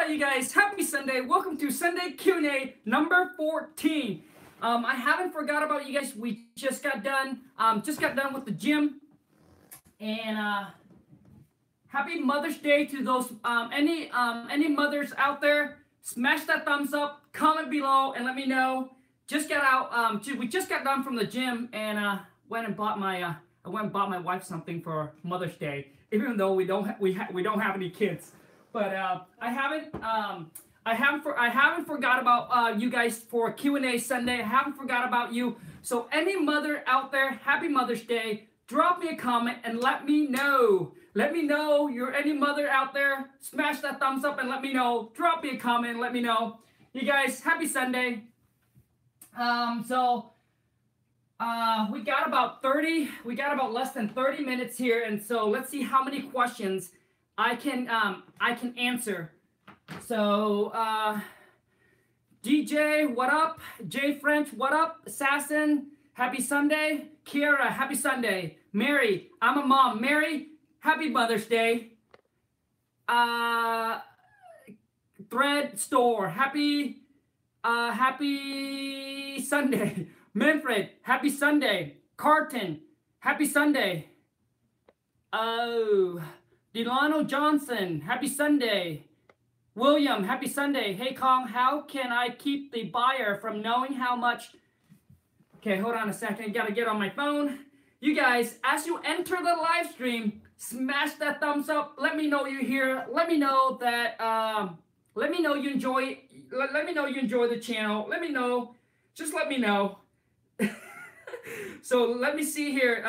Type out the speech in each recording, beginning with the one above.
right, you guys, happy Sunday. Welcome to Sunday Q&A number 14. I haven't forgot about you guys. We just got done with the gym. And happy Mother's Day to those any mothers out there. Smash that thumbs up, comment below, and let me know. We just got done from the gym and went and bought my wife something for Mother's Day, even though we don't have any kids. But I haven't forgot about you guys for Q&A Sunday. I haven't forgot about you. So any mother out there, happy Mother's Day. Drop me a comment and let me know. Let me know you're any mother out there. Smash that thumbs up and let me know. Drop me a comment and let me know. You guys, happy Sunday. We got about less than 30 minutes here, and so let's see how many questions I can answer. So DJ, what up? Jay French, what up? Assassin, happy Sunday. Kiara, happy Sunday. Mary, I'm a mom. Mary, happy Mother's Day. Thread Store, happy Sunday. Manfred, happy Sunday. Carton, happy Sunday. Oh, Delano Johnson, happy Sunday. William, happy Sunday. Hey Khang, how can I keep the buyer from knowing how much? Okay, hold on a second. Gotta get on my phone. You guys, as you enter the live stream, smash that thumbs up. Let me know you're here. Let me know that. Let me know you enjoy. Let me know you enjoy the channel. Let me know. Just let me know. So let me see here.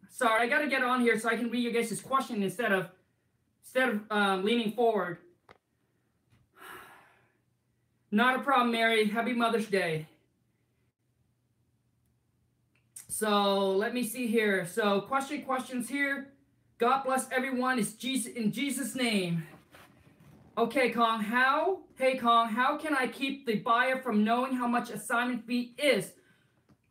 Sorry, I gotta get on here so I can read your guys' question instead of leaning forward. Not a problem, Mary. Happy Mother's Day. So let me see here. So questions here. God bless everyone. It's Jesus in Jesus' name. Okay, Khang. Hey Khang, how can I keep the buyer from knowing how much assignment fee is?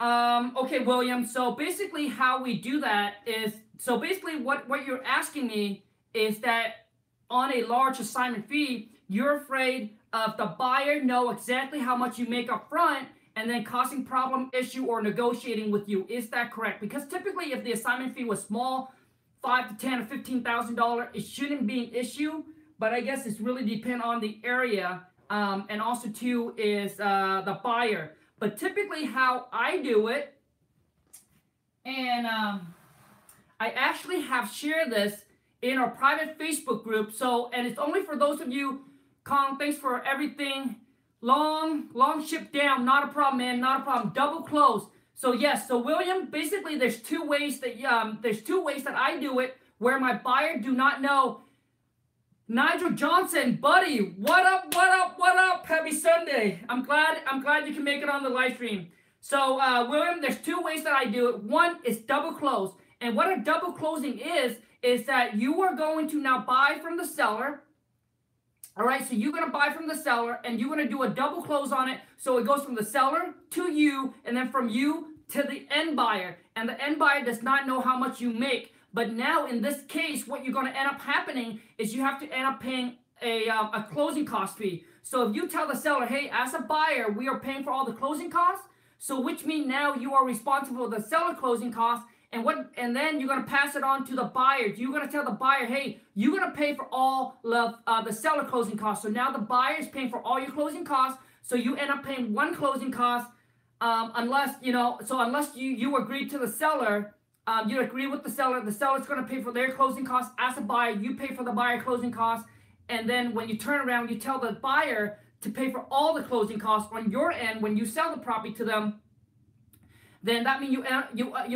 Okay, William. So basically, how we do that is what you're asking me is that on a large assignment fee, you're afraid of the buyer know exactly how much you make up front and then causing problem, issue, or negotiating with you. Is that correct? Because typically, if the assignment fee was small, $5,000 to $10,000 or $15,000, it shouldn't be an issue. But I guess it's really depend on the area, and also too is the buyer. But typically, how I do it, and I actually have shared this in our private Facebook group. So, and it's only for those of you. Khang, thanks for everything. Long ship down, not a problem, man, not a problem. Double close. So yes, so William, basically there's two ways that I do it where my buyer do not know. Nigel Johnson, buddy, what up? Happy Sunday. I'm glad you can make it on the live stream. So William, there's two ways that I do it. One is double close. And what a double closing is that you are going to now buy from the seller. All right, so you're going to buy from the seller and you're going to do a double close on it. So it goes from the seller to you and then from you to the end buyer. And the end buyer does not know how much you make. But now in this case, what you're going to end up happening is you have to end up paying a closing cost fee. So if you tell the seller, hey, as a buyer, we are paying for all the closing costs. So which means now you are responsible for the seller closing costs. And then you're going to pass it on to the buyer. You're going to tell the buyer, hey, you're going to pay for all of the seller closing costs. So now the buyer is paying for all your closing costs. So you end up paying one closing cost unless you agree to the seller. You agree with the seller's going to pay for their closing costs. As a buyer, you pay for the buyer closing costs. And then when you turn around, you tell the buyer to pay for all the closing costs on your end when you sell the property to them. Then that means you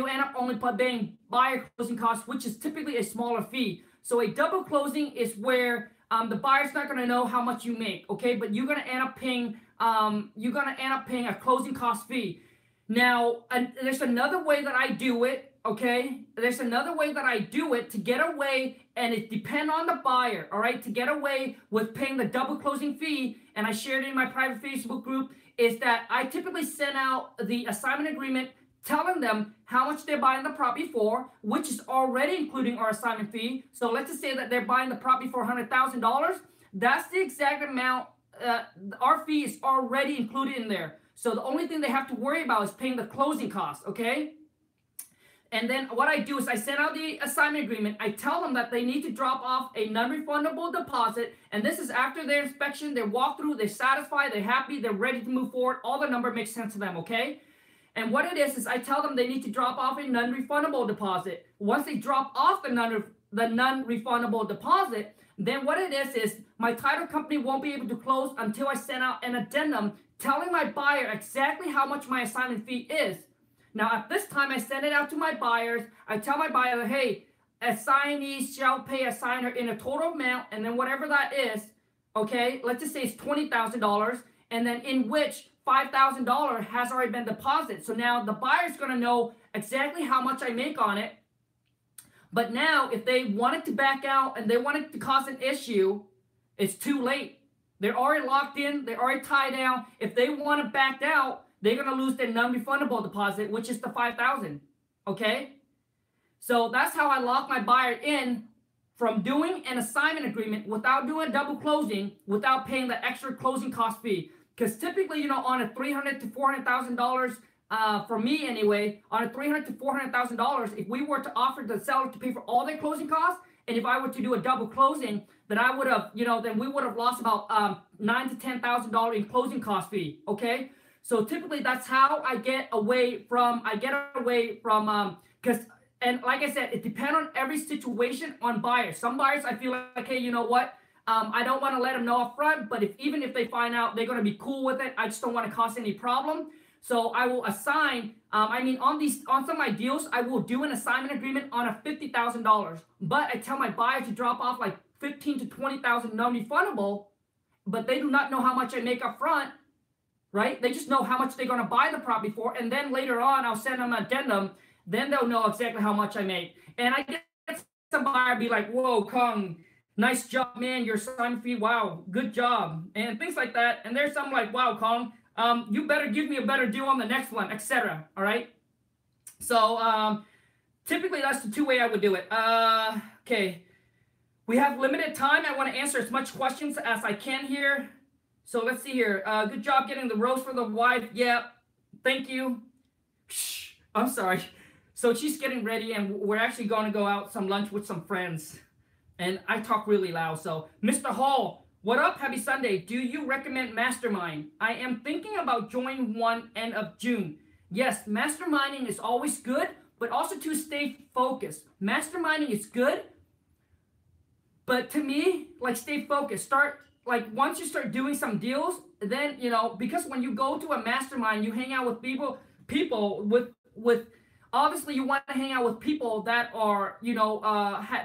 end up only paying buyer closing costs, which is typically a smaller fee. So a double closing is where the buyer's not going to know how much you make, okay? But you're going to end up paying a closing cost fee. Now, there's another way that I do it, okay? There's another way that I do it to get away, and it depends on the buyer, all right? To get away with paying the double closing fee, and I shared it in my private Facebook group, is that I typically send out the assignment agreement telling them how much they're buying the property for, which is already including our assignment fee. So let's just say that they're buying the property for $100,000. that's the exact amount. Our fee is already included in there. So the only thing they have to worry about is paying the closing costs, okay? And then what I do is I send out the assignment agreement. I tell them that they need to drop off a non-refundable deposit. And this is after their inspection, their walkthrough, they're satisfied, they're happy, they're ready to move forward. All the number makes sense to them, okay? And what it is I tell them they need to drop off a non-refundable deposit. Once they drop off the non-refundable deposit, then what it is my title company won't be able to close until I send out an addendum telling my buyer exactly how much my assignment fee is. Now, at this time, I send it out to my buyers. I tell my buyer, hey, assignees shall pay assigner in a total amount, and then whatever that is, okay, let's just say it's $20,000, and then in which $5,000 has already been deposited. So now the buyer's going to know exactly how much I make on it. But now, if they wanted to back out and they wanted to cause an issue, it's too late. They're already locked in. They're already tied down. If they want to back out, they're going to lose their non-refundable deposit, which is the $5,000, okay? So that's how I lock my buyer in from doing an assignment agreement without doing double closing, without paying the extra closing cost fee. Because typically, you know, on a $300,000 to $400,000, for me anyway, on a $300,000 to $400,000, if we were to offer the seller to pay for all their closing costs, and if I were to do a double closing, then I would have, you know, then we would have lost about $9,000 to $10,000 in closing cost fee, okay? So typically that's how I get away from, because, and like I said, it depends on every situation on buyers. Some buyers, I feel like, hey, you know what? I don't want to let them know up front, but even if they find out, they're going to be cool with it. I just don't want to cause any problem. So I will assign, on some of my deals, I will do an assignment agreement on a $50,000, but I tell my buyer to drop off like $15,000 to $20,000 non-refundable, but they do not know how much I make up front. Right? They just know how much they're going to buy the property for, and then later on, I'll send them an addendum. Then they'll know exactly how much I make. And I get some buyer be like, "Whoa, Khang, nice job, man. Your assignment fee, wow, good job," and things like that. And there's some like, "Wow, Khang, you better give me a better deal on the next one, etc." All right. So typically, that's the two-way I would do it. Okay, we have limited time. I want to answer as much questions as I can here. So let's see here. Good job getting the rose for the wife. Yeah, thank you. Shh, I'm sorry. So she's getting ready, and we're actually going to go out some lunch with some friends. And I talk really loud. So, Mr. Hall, what up? Happy Sunday. Do you recommend Mastermind? I am thinking about joining one end of June. Yes, masterminding is always good, but also to stay focused. Masterminding is good, but to me, like, stay focused. Once you start doing some deals, then, you know, because when you go to a mastermind, you hang out with people with obviously you want to hang out with people that are, you know,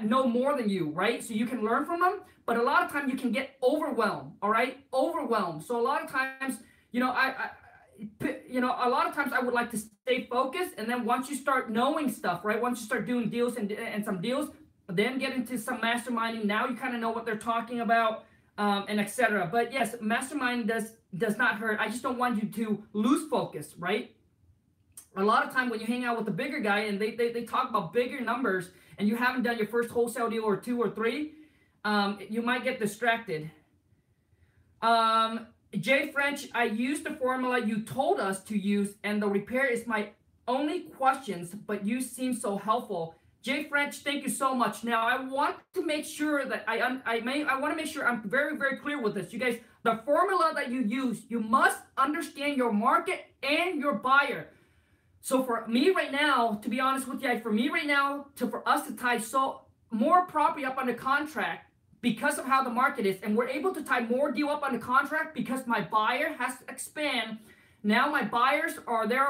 know more than you, right? So you can learn from them, but a lot of times you can get overwhelmed, all right? Overwhelmed. So a lot of times, you know, a lot of times I would like to stay focused, and then once you start knowing stuff, right? Once you start doing deals and some deals, then get into some masterminding. Now you kind of know what they're talking about. And etc. But yes, mastermind does not hurt. I just don't want you to lose focus, right? A lot of time when you hang out with the bigger guy and they talk about bigger numbers and you haven't done your first wholesale deal or 2 or 3, you might get distracted. Jay French, I used the formula you told us to use, and the repair is my only questions, but you seem so helpful. Jay French, thank you so much. Now, I want to make sure that I want to make sure I'm very, very clear with this. You guys, the formula that you use, you must understand your market and your buyer. So for me right now, to be honest with you, for us to tie more property up under contract because of how the market is, and we're able to tie more deal up under contract because my buyer has to expand. Now my buyers are there.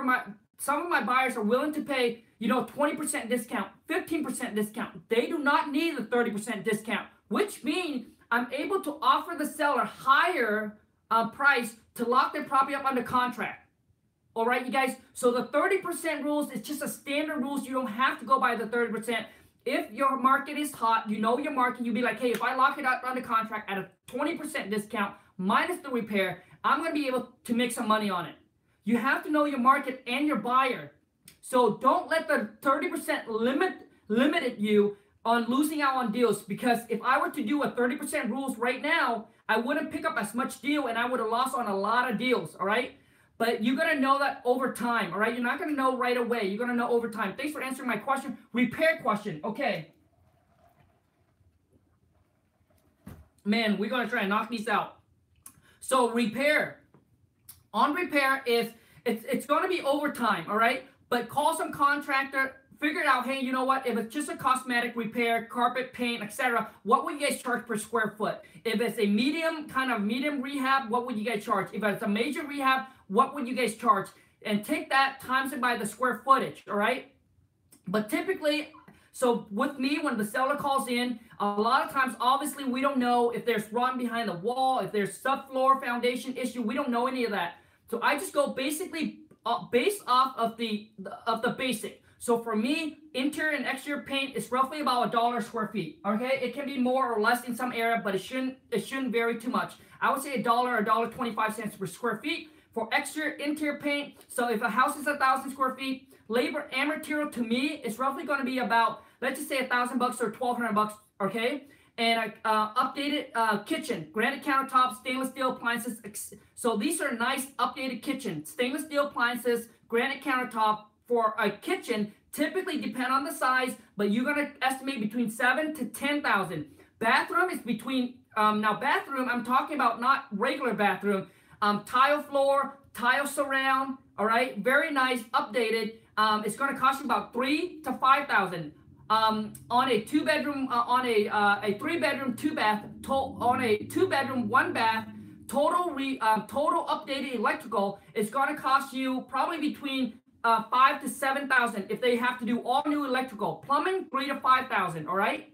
Some of my buyers are willing to pay, you know, 20% discount, 15% discount. They do not need the 30% discount, which means I'm able to offer the seller higher price to lock their property up under contract. All right, you guys. So the 30% rules is just a standard rules. You don't have to go by the 30%. If your market is hot, you know your market, you'll be like, hey, if I lock it up under contract at a 20% discount minus the repair, I'm going to be able to make some money on it. You have to know your market and your buyer. So don't let the 30% limit you on losing out on deals, because if I were to do a 30% rules right now, I wouldn't pick up as much deal and I would have lost on a lot of deals, all right? But you're going to know that over time, all right? You're not going to know right away. You're going to know over time. Thanks for answering my question. Repair question. Okay. Man, we're going to try and knock these out. So repair. On repair, it's going to be over time, all right? But call some contractor, figure it out. Hey, you know what? If it's just a cosmetic repair, carpet, paint, etc., what would you guys charge per square foot? If it's a medium rehab, what would you guys charge? If it's a major rehab, what would you guys charge? And take that, times it by the square footage, all right? But typically, so with me, when the seller calls in, a lot of times, obviously, we don't know if there's run behind the wall, if there's subfloor foundation issue. We don't know any of that. So I just go basically based off of the basic. So for me, interior and exterior paint is roughly about $1 a square feet. Okay, it can be more or less in some area, but it shouldn't vary too much. I would say $1 or $1.25 per square feet for exterior interior paint. So if a house is 1,000 square feet, labor and material to me is roughly going to be about, let's just say $1,000 or $1,200. Okay. And updated kitchen, granite countertops, stainless steel appliances. So these are nice updated kitchen, stainless steel appliances, granite countertop. For a kitchen, typically depend on the size, but you're gonna estimate between $7,000 to $10,000. Bathroom is between now bathroom. I'm talking about not regular bathroom. Tile floor, tile surround. All right, very nice, updated. It's gonna cost you about $3,000 to $5,000. On a 2-bedroom, on a 3-bedroom, 2-bath, on a 2-bedroom, 1-bath, total updated electrical is going to cost you probably between $5,000 to $7,000 if they have to do all new electrical. Plumbing, $3,000 to $5,000. All right.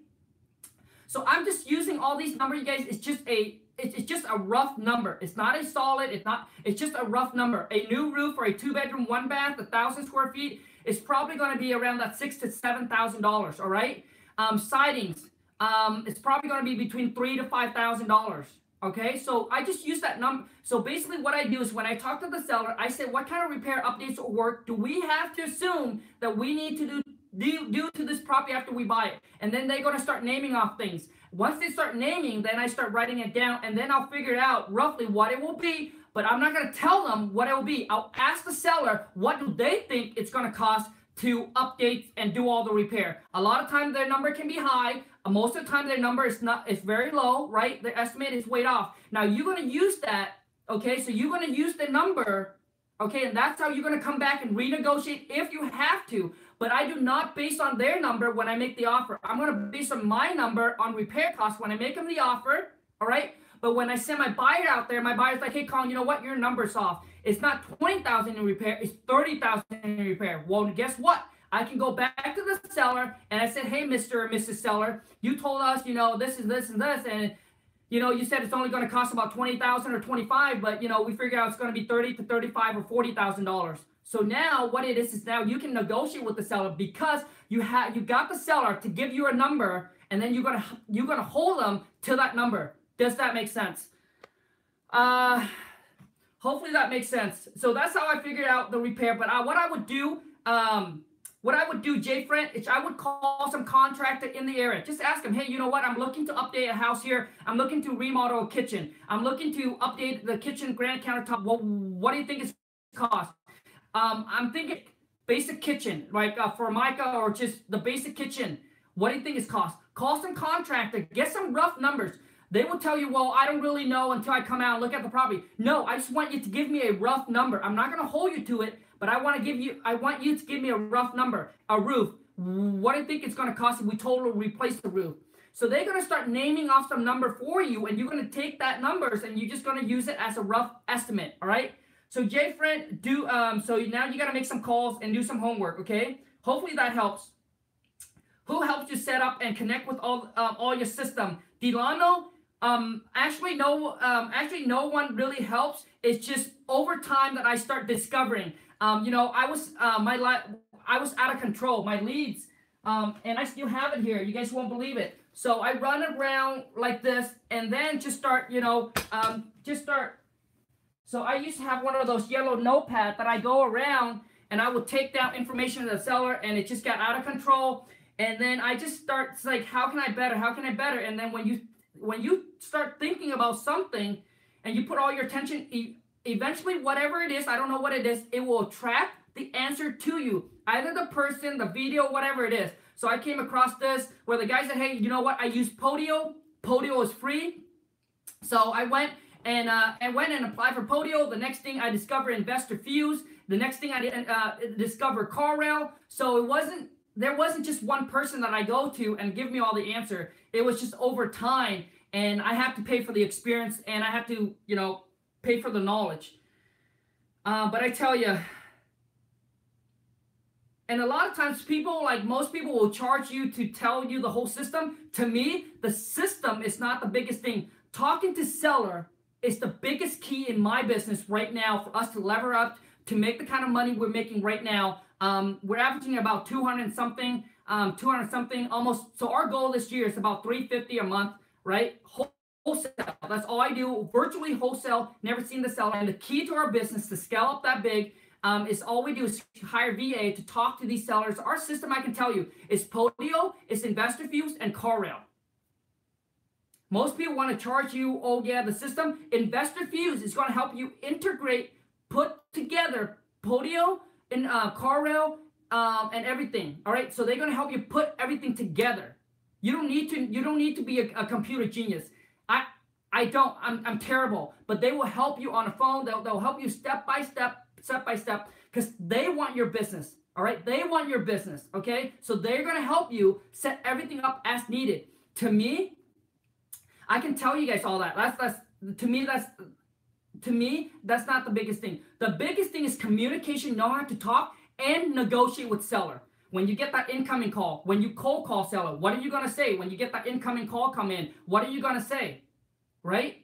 So I'm just using all these numbers, you guys. It's just a rough number. It's not a solid. It's just a rough number. A new roof for a 2-bedroom, 1-bath, 1,000 square feet. It's probably going to be around that $6,000 to $7,000. All right. Sidings. It's probably going to be between $3,000 to $5,000. Okay. So I just use that number. So basically, what I do is when I talk to the seller, I say, what kind of repair, updates, or work do we have to assume that we need to do to this property after we buy it? And then they're going to start naming off things. Once they start naming, then I start writing it down, and then I'll figure out roughly what it will be. But I'm not going to tell them what it will be. I'll ask the seller, what do they think it's going to cost to update and do all the repair? A lot of times their number can be high. Most of the time their number is very low, right? Their estimate is way off. Now you're going to use that, okay? So you're going to use the number, okay? And that's how you're going to come back and renegotiate if you have to. But I do not base on their number when I make the offer. I'm going to base on my number on repair costs when I make them the offer, all right? But when I send my buyer out there, my buyer's like, hey, Khang, you know what? Your number's off. It's not $20,000 in repair. It's $30,000 in repair. Well, guess what? I can go back to the seller and I said, hey, Mr. or Mrs. Seller, you told us, you know, this is this and this. And, you know, you said it's only going to cost about $20,000 or $25,000, but, you know, we figured out it's going to be $30,000 to $35,000 or $40,000. So now what it is now you can negotiate with the seller because you got the seller to give you a number, and then you're gonna hold them to that number. Does that make sense? Hopefully that makes sense. So that's how I figured out the repair. But what I would do, Jay Friend, is I would call some contractor in the area. Just ask them, hey, you know what? I'm looking to update a house here. I'm looking to remodel a kitchen. I'm looking to update the kitchen granite countertop. Well, what do you think it's cost? I'm thinking basic kitchen, like Formica or just the basic kitchen. What do you think it's cost? Call some contractor, get some rough numbers. They will tell you, well, I don't really know until I come out and look at the property. No, I just want you to give me a rough number. I'm not going to hold you to it, but I want you to give me a rough number. A roof. What do you think it's going to cost if we totally replace the roof? So they're going to start naming off some number for you, and you're going to take that numbers and you're just going to use it as a rough estimate. All right. So Jay Friend, so now you got to make some calls and do some homework. Okay. Hopefully that helps. Who helps you set up and connect with all your system? Delano. Actually, no one really helps. It's just over time that I start discovering. You know, I was out of control. My leads, and I still have it here. You guys won't believe it. So I run around like this, and then just start. So I used to have one of those yellow notepads that I go around, and I would take down information to the seller, and it just got out of control. And then I just start, it's like, how can I better? How can I better? And then when you start thinking about something and you put all your attention, eventually whatever it is, I don't know what it is, it will attract the answer to you. Either the person, the video, whatever it is. So I came across this where the guy said, hey, you know what? I use Podio. Podio is free. So I went and applied for Podio. The next thing I discovered Investor Fuse. The next thing I discovered CarRail. So there wasn't just one person that I go to and give me all the answer. It was just over time, and I have to pay for the experience, and I have to, pay for the knowledge. But I tell you, and a lot of times people, like most people, will charge you to tell you the whole system. To me, the system is not the biggest thing. Talking to seller is the biggest key in my business right now for us to lever up to make the kind of money we're making right now. We're averaging about 200 something almost. So our goal this year is about 350 a month, right? Wholesale. That's all I do. Virtually wholesale. Never seen the seller. And the key to our business to scale up that big is all we do is hire VA to talk to these sellers. Our system, I can tell you, is Podio, is Investor Fuse, and CarRail. Most people want to charge you, oh yeah, the system. Investor Fuse is going to help you integrate, put together Podio and CarRail and everything. All right, so they're going to help you put everything together. You don't need to be a computer genius. I'm terrible, but they will help you on the phone. They'll help you step by step, because they want your business. All right, they want your business. Okay, so they're going to help you set everything up as needed. To me, I can tell you guys all that. To me, that's not the biggest thing. The biggest thing is communication, know how to talk and negotiate with seller. When you get that incoming call, when you cold call seller, what are you going to say? When you get that incoming call come in, what are you going to say? Right?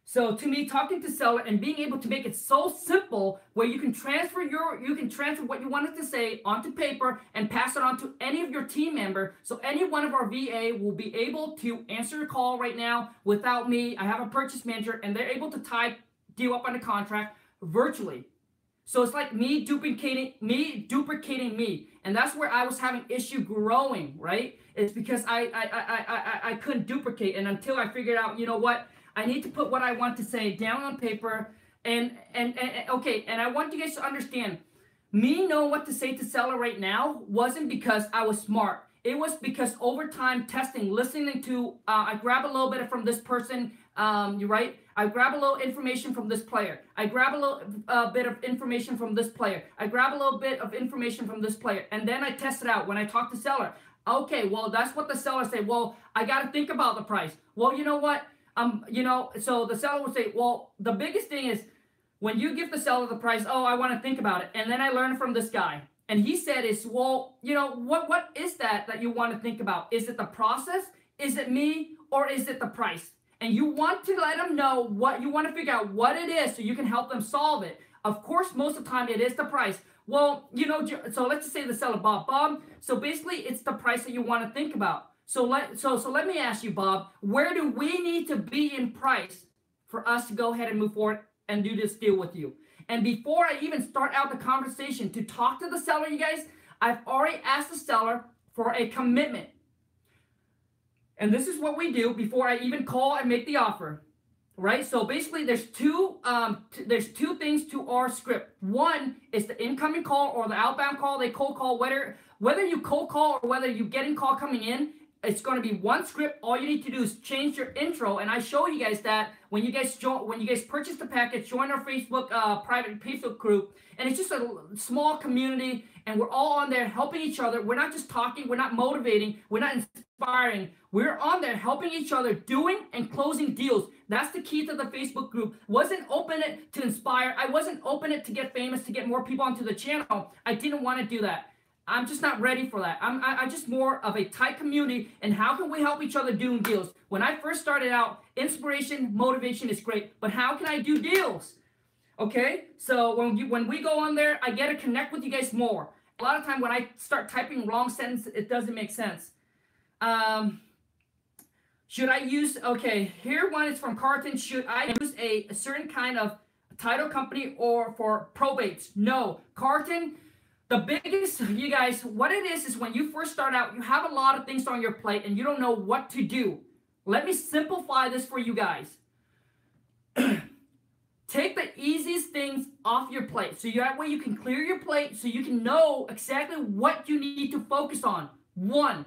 So to me, talking to seller and being able to make it so simple where you can transfer what you wanted to say onto paper and pass it on to any of your team member. So any one of our VA will be able to answer your call right now without me. I have a purchase manager and they're able to type deal up on the contract virtually. So it's like me duplicating me. And that's where I was having issue growing, right? It's because I couldn't duplicate. And until I figured out, you know what? I need to put what I want to say down on paper. And I want you guys to understand, me knowing what to say to seller right now wasn't because I was smart. It was because over time testing, listening to, I grab a little bit from this person, you're right. I grab a little information from this player. I grab a little bit of information from this player. I grab a little bit of information from this player. And then I test it out when I talk to seller. Okay, well, that's what the seller say. Well, I got to think about the price. Well, you know what? So the seller will say, well, the biggest thing is when you give the seller the price, oh, I want to think about it. And then I learned from this guy. And he said, well, what is that you want to think about? Is it the process? Is it me? Or is it the price? And you want to let them know what you want to figure out what it is so you can help them solve it. Of course, most of the time it is the price. Well, so let's just say the seller, Bob, so basically it's the price that you want to think about. So let me ask you, Bob, where do we need to be in price for us to go ahead and move forward and do this deal with you? And before I even start out the conversation to talk to the seller, you guys, I've already asked the seller for a commitment. And this is what we do before I even call and make the offer, right? So basically there's two things to our script. One is the incoming call or the outbound call, they cold call, whether you cold call or whether you getting call coming in, it's going to be one script. All you need to do is change your intro. And I show you guys that when you guys purchase the package, join our Facebook private Facebook group. And it's just a small community and we're all on there helping each other. We're not just talking. We're not motivating. We're not inspiring. We're on there helping each other, doing and closing deals. That's the key to the Facebook group. Wasn't open it to inspire. I wasn't open it to get famous, to get more people onto the channel. I didn't want to do that. I'm just not ready for that. I'm just more of a tight community, and how can we help each other doing deals? When I first started out, inspiration, motivation is great, but how can I do deals? Okay, so when we go on there, I get to connect with you guys more. A lot of time when I start typing wrong sentence, it doesn't make sense. Should I use, okay, here one is from Carton. Should I use a certain kind of title company or for probates? No, Carton. The biggest, you guys, what it is when you first start out, you have a lot of things on your plate and you don't know what to do. Let me simplify this for you guys. Take the easiest things off your plate. So that way you can clear your plate so you can know exactly what you need to focus on. One,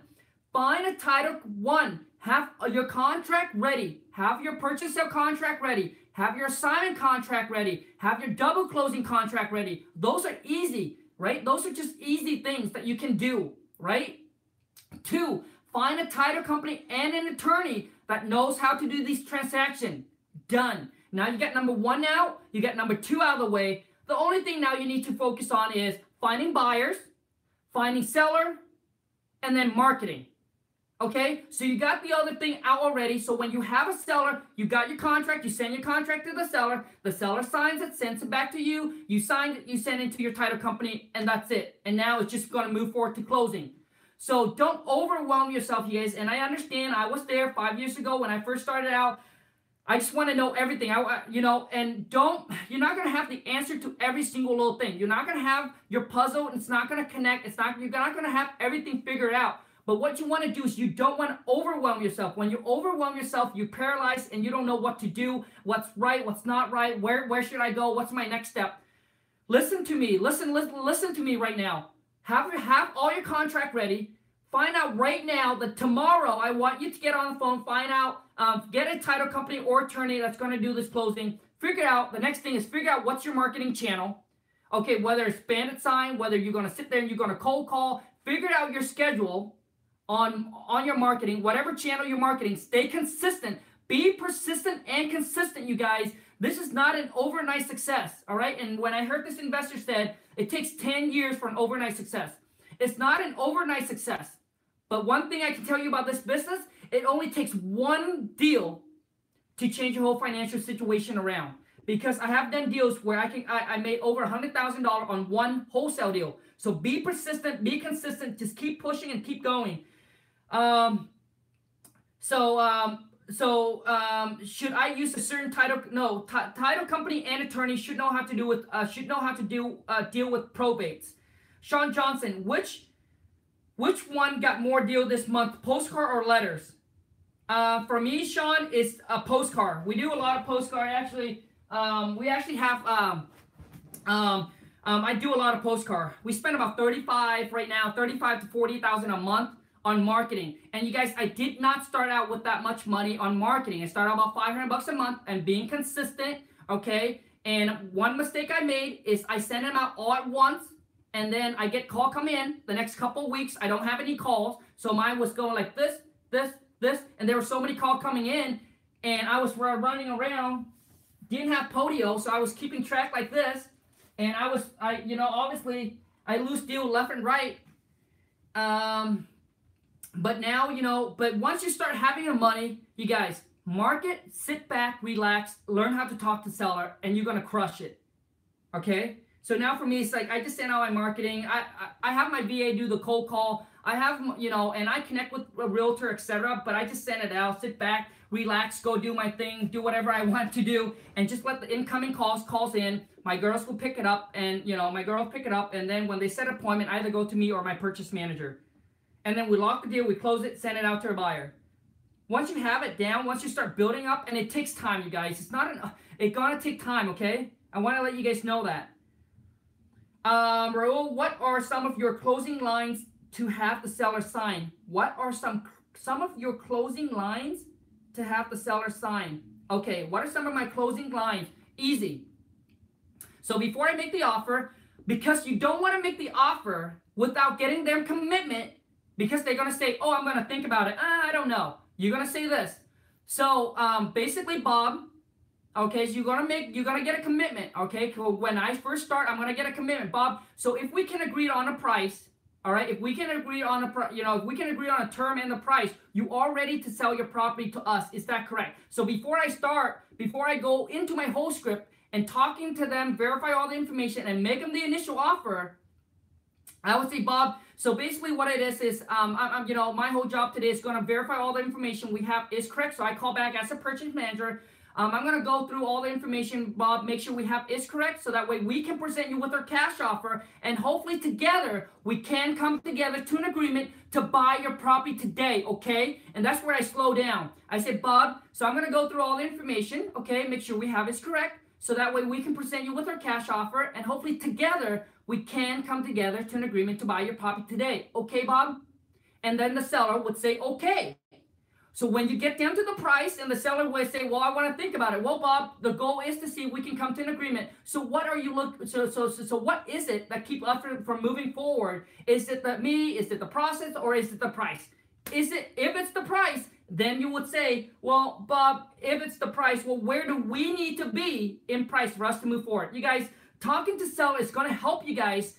find a title. One, have your contract ready. Have your purchase sale contract ready. Have your assignment contract ready. Have your double closing contract ready. Those are easy, right? Those are just easy things that you can do, right? Two, find a title company and an attorney that knows how to do these transactions. Done. Now you get number one out, you get number two out of the way. The only thing now you need to focus on is finding buyers, finding seller, and then marketing. Okay, so you got the other thing out already. So when you have a seller, you got your contract, you send your contract to the seller signs it, sends it back to you, you sign it, you send it to your title company, and that's it. And now it's just going to move forward to closing. So don't overwhelm yourself, you guys. And I understand, I was there 5 years ago when I first started out. I just want to know everything, and you're not going to have the answer to every single little thing. You're not going to have your puzzle, and it's not going to connect. You're not going to have everything figured out. But what you want to do is you don't want to overwhelm yourself. When you overwhelm yourself, you're paralyzed and you don't know what to do, what's right, what's not right, where should I go, what's my next step. Listen to me. Listen to me right now. Have all your contract ready. Find out right now that tomorrow I want you to get on the phone, find out, get a title company or attorney that's going to do this closing. Figure out, the next thing is figure out what's your marketing channel. Okay, whether it's bandit sign, whether you're going to sit there and you're going to cold call. Figure out your schedule on your marketing, whatever channel you're marketing. Stay consistent. Be persistent and consistent, you guys. This is not an overnight success, all right? And when I heard this investor said, it takes 10 years for an overnight success. It's not an overnight success. But one thing I can tell you about this business, it only takes one deal to change your whole financial situation around. Because I have done deals where I made over $100,000 on one wholesale deal. So be persistent, be consistent, just keep pushing and keep going. Should I use a certain title? No, title company and attorney should know how to deal with probates. Sean Johnson, which one got more deal this month, postcard or letters? For me, Sean, it's a postcard. We do a lot of postcard. Actually, we actually have I do a lot of postcard. We spend about 35 right now, 35 to 40,000 a month on marketing. And you guys, I did not start out with that much money on marketing. I started out about $500 a month and being consistent, okay? And one mistake I made is I sent them out all at once, and then I get call come in the next couple of weeks. I don't have any calls, so mine was going like this, and there were so many calls coming in, and I was running around, didn't have Podio, so I was keeping track like this, and obviously I lose deal left and right. But now, but once you start having your money, you guys, market, sit back, relax, learn how to talk to seller, and you're going to crush it. Okay? So now for me, it's like I just send out my marketing. I have my VA do the cold call. I have, and I connect with a realtor, etc. But I just send it out, sit back, relax, go do my thing, do whatever I want to do, and just let the incoming calls in. My girls will pick it up, and, and then when they set an appointment, either go to me or my purchase manager. And then we lock the deal, we close it, send it out to a buyer. Once you have it down, once you start building up, and it takes time, you guys. It's gonna take time, okay? I want to let you guys know that. Raul, what are some of your closing lines to have the seller sign? What are some of your closing lines to have the seller sign? Okay, what are some of my closing lines? Easy. So before I make the offer, because you don't want to make the offer without getting their commitment, because they're going to say, oh, I'm going to think about it. I don't know. You're going to say this. So basically, Bob, okay, so you're going to get a commitment, okay? When I first start, I'm going to get a commitment, Bob. So if we can agree on a price, all right, if we can agree on if we can agree on a term and the price, you are ready to sell your property to us. Is that correct? So before I go into my whole script and talking to them, verify all the information and make them the initial offer, I would say, Bob, so basically what it is my whole job today is going to verify all the information we have is correct. So I call back as a purchase manager. I'm going to go through all the information, Bob, make sure we have is correct, so that way we can present you with our cash offer, and hopefully together we can come together to an agreement to buy your property today, okay? And that's where I slow down. I said, Bob, so I'm going to go through all the information, okay, make sure we have is correct, so that way we can present you with our cash offer, and hopefully together we can come together to an agreement to buy your property today. Okay, Bob? And then the seller would say, okay. So when you get down to the price and the seller would say, well, I want to think about it. Well, Bob, the goal is to see if we can come to an agreement. So what are you looking, so what is it that keeps us from moving forward? Is it the me, is it the process, or is it the price? Is it, if it's the price, then you would say, well, Bob, if it's the price, well, where do we need to be in price for us to move forward? You guys, talking to sellers is going to help you guys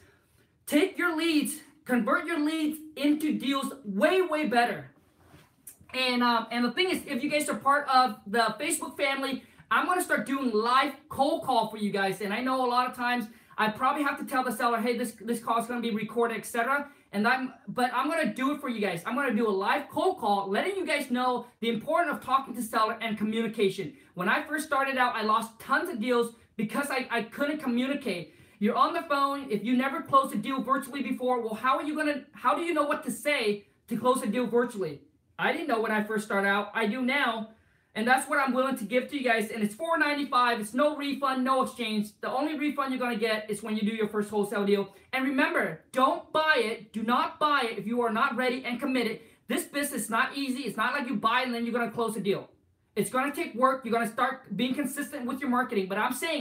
take your leads, convert your leads into deals way, way better. And the thing is, if you guys are part of the Facebook family, I'm going to start doing live cold call for you guys. And I know a lot of times I probably have to tell the seller, hey, this call is going to be recorded, etc. But I'm going to do it for you guys. I'm going to do a live cold call, letting you guys know the importance of talking to seller and communication. When I first started out, I lost tons of deals because I couldn't communicate. You're on the phone. If you never closed a deal virtually before, well, how do you know what to say to close a deal virtually? I didn't know when I first started out. I do now. And that's what I'm willing to give to you guys. And it's $4.95. It's no refund, no exchange. The only refund you're going to get is when you do your first wholesale deal. And remember, don't buy it. Do not buy it if you are not ready and committed. This business is not easy. It's not like you buy it and then you're going to close a deal. It's going to take work. You're going to start being consistent with your marketing. But I'm saying